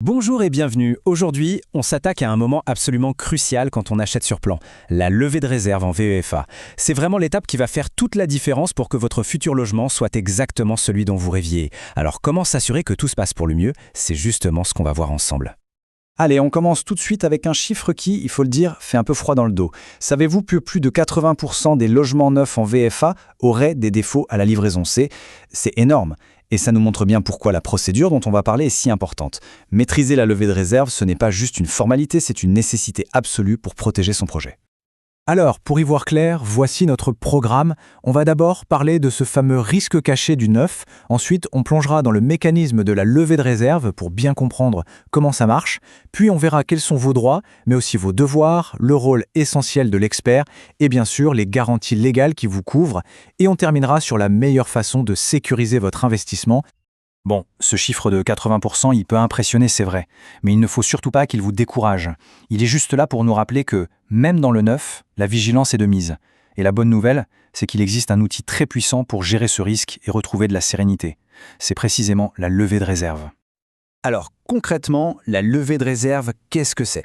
Bonjour et bienvenue. Aujourd'hui, on s'attaque à un moment absolument crucial quand on achète sur plan, la levée de réserve en VEFA. C'est vraiment l'étape qui va faire toute la différence pour que votre futur logement soit exactement celui dont vous rêviez. Alors comment s'assurer que tout se passe pour le mieux? C'est justement ce qu'on va voir ensemble. Allez, on commence tout de suite avec un chiffre qui, il faut le dire, fait un peu froid dans le dos. Savez-vous que plus de 80% des logements neufs en VFA auraient des défauts à la livraison? C'est énorme. Et ça nous montre bien pourquoi la procédure dont on va parler est si importante. Maîtriser la levée de réserve, ce n'est pas juste une formalité, c'est une nécessité absolue pour protéger son projet. Alors, pour y voir clair, voici notre programme. On va d'abord parler de ce fameux risque caché du neuf. Ensuite, on plongera dans le mécanisme de la levée de réserve pour bien comprendre comment ça marche. Puis, on verra quels sont vos droits, mais aussi vos devoirs, le rôle essentiel de l'expert et bien sûr les garanties légales qui vous couvrent. Et on terminera sur la meilleure façon de sécuriser votre investissement. Bon, ce chiffre de 80%, il peut impressionner, c'est vrai, mais il ne faut surtout pas qu'il vous décourage. Il est juste là pour nous rappeler que, même dans le neuf, la vigilance est de mise. Et la bonne nouvelle, c'est qu'il existe un outil très puissant pour gérer ce risque et retrouver de la sérénité. C'est précisément la levée de réserve. Alors, concrètement, la levée de réserve, qu'est-ce que c'est?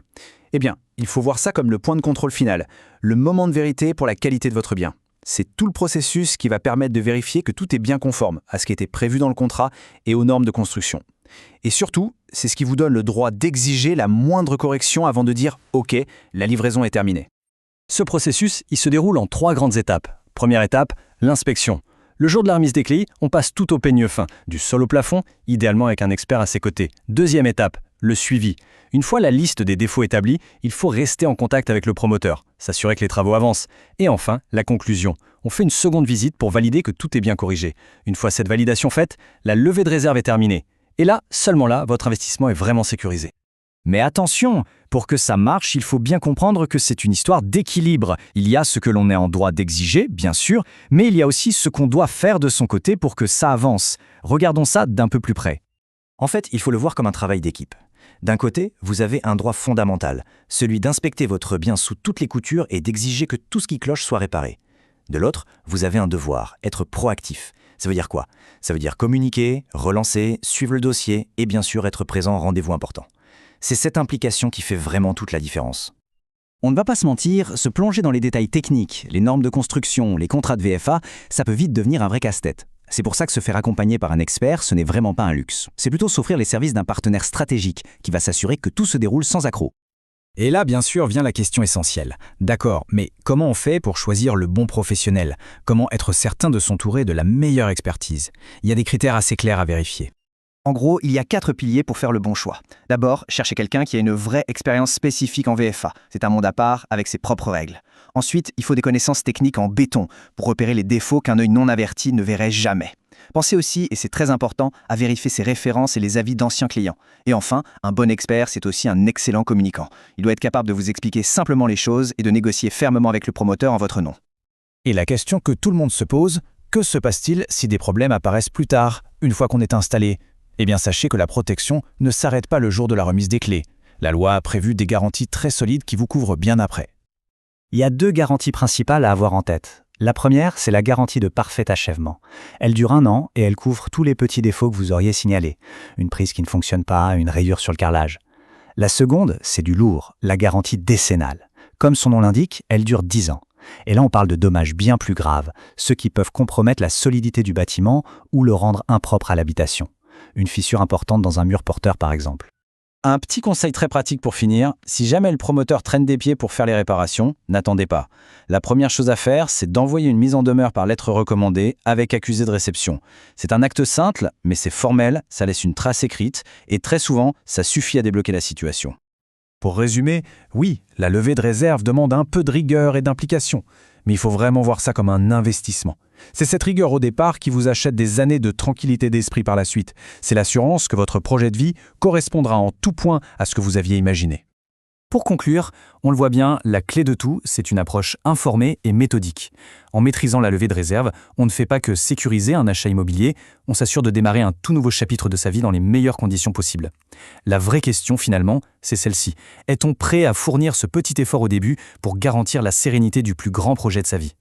Eh bien, il faut voir ça comme le point de contrôle final, le moment de vérité pour la qualité de votre bien. C'est tout le processus qui va permettre de vérifier que tout est bien conforme à ce qui était prévu dans le contrat et aux normes de construction. Et surtout, c'est ce qui vous donne le droit d'exiger la moindre correction avant de dire « OK, la livraison est terminée ». Ce processus, il se déroule en 3 grandes étapes. Première étape, l'inspection. Le jour de la remise des clés, on passe tout au peigne fin, du sol au plafond, idéalement avec un expert à ses côtés. Deuxième étape, le suivi. Une fois la liste des défauts établie, il faut rester en contact avec le promoteur, s'assurer que les travaux avancent. Et enfin, la conclusion. On fait une seconde visite pour valider que tout est bien corrigé. Une fois cette validation faite, la levée de réserve est terminée. Et là, seulement là, votre investissement est vraiment sécurisé. Mais attention, pour que ça marche, il faut bien comprendre que c'est une histoire d'équilibre. Il y a ce que l'on est en droit d'exiger, bien sûr, mais il y a aussi ce qu'on doit faire de son côté pour que ça avance. Regardons ça d'un peu plus près. En fait, il faut le voir comme un travail d'équipe. D'un côté, vous avez un droit fondamental, celui d'inspecter votre bien sous toutes les coutures et d'exiger que tout ce qui cloche soit réparé. De l'autre, vous avez un devoir, être proactif. Ça veut dire quoi? Ça veut dire communiquer, relancer, suivre le dossier et bien sûr être présent en rendez-vous important. C'est cette implication qui fait vraiment toute la différence. On ne va pas se mentir, se plonger dans les détails techniques, les normes de construction, les contrats de VFA, ça peut vite devenir un vrai casse-tête. C'est pour ça que se faire accompagner par un expert, ce n'est vraiment pas un luxe. C'est plutôt s'offrir les services d'un partenaire stratégique qui va s'assurer que tout se déroule sans accroc. Et là, bien sûr, vient la question essentielle. D'accord, mais comment on fait pour choisir le bon professionnel? Comment être certain de s'entourer de la meilleure expertise? Il y a des critères assez clairs à vérifier. En gros, il y a 4 piliers pour faire le bon choix. D'abord, cherchez quelqu'un qui a une vraie expérience spécifique en VFA. C'est un monde à part avec ses propres règles. Ensuite, il faut des connaissances techniques en béton pour repérer les défauts qu'un œil non averti ne verrait jamais. Pensez aussi, et c'est très important, à vérifier ses références et les avis d'anciens clients. Et enfin, un bon expert, c'est aussi un excellent communicant. Il doit être capable de vous expliquer simplement les choses et de négocier fermement avec le promoteur en votre nom. Et la question que tout le monde se pose, que se passe-t-il si des problèmes apparaissent plus tard, une fois qu'on est installé? Eh bien, sachez que la protection ne s'arrête pas le jour de la remise des clés. La loi a prévu des garanties très solides qui vous couvrent bien après. Il y a 2 garanties principales à avoir en tête. La première, c'est la garantie de parfait achèvement. Elle dure 1 an et elle couvre tous les petits défauts que vous auriez signalés. Une prise qui ne fonctionne pas, une rayure sur le carrelage. La seconde, c'est du lourd, la garantie décennale. Comme son nom l'indique, elle dure 10 ans. Et là, on parle de dommages bien plus graves, ceux qui peuvent compromettre la solidité du bâtiment ou le rendre impropre à l'habitation. Une fissure importante dans un mur porteur, par exemple. Un petit conseil très pratique pour finir, si jamais le promoteur traîne des pieds pour faire les réparations, n'attendez pas. La première chose à faire, c'est d'envoyer une mise en demeure par lettre recommandée avec accusé de réception. C'est un acte simple, mais c'est formel, ça laisse une trace écrite, et très souvent, ça suffit à débloquer la situation. Pour résumer, oui, la levée de réserve demande un peu de rigueur et d'implication, mais il faut vraiment voir ça comme un investissement. C'est cette rigueur au départ qui vous achète des années de tranquillité d'esprit par la suite. C'est l'assurance que votre projet de vie correspondra en tout point à ce que vous aviez imaginé. Pour conclure, on le voit bien, la clé de tout, c'est une approche informée et méthodique. En maîtrisant la levée de réserve, on ne fait pas que sécuriser un achat immobilier, on s'assure de démarrer un tout nouveau chapitre de sa vie dans les meilleures conditions possibles. La vraie question finalement, c'est celle-ci. Est-on prêt à fournir ce petit effort au début pour garantir la sérénité du plus grand projet de sa vie ?